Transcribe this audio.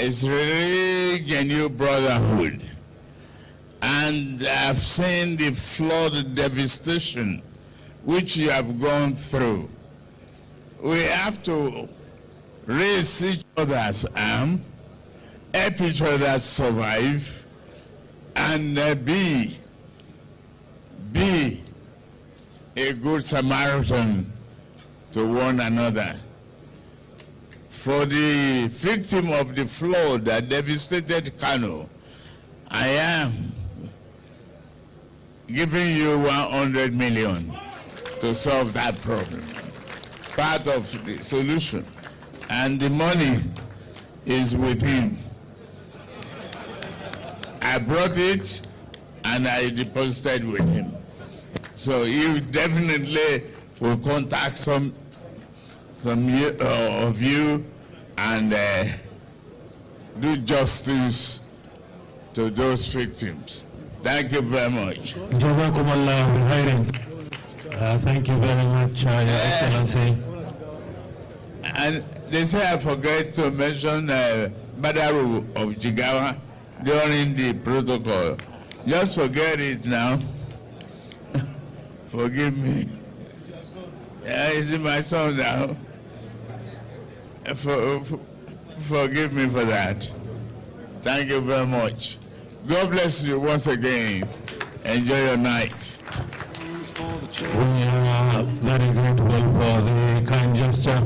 It's really genuine brotherhood. And I've seen the flood devastation which you have gone through. We have to raise each other's arm, help each other survive, and be a good Samaritan to one another. For the victim of the flood that devastated Kano, I am giving you 100 million to solve that problem. Part of the solution. And the money is with him. I brought it and I deposited with him. So he definitely will contact some of you and do justice to those victims. Thank you very much. Thank you very much, Your Excellency. And they say I forget to mention Badaru of Jigawa during the protocol. Just forget it now. Forgive me. Is it my son now? Forgive me for that. Thank you very much. God bless you once again. Enjoy your night. We are very grateful for the kind gesture.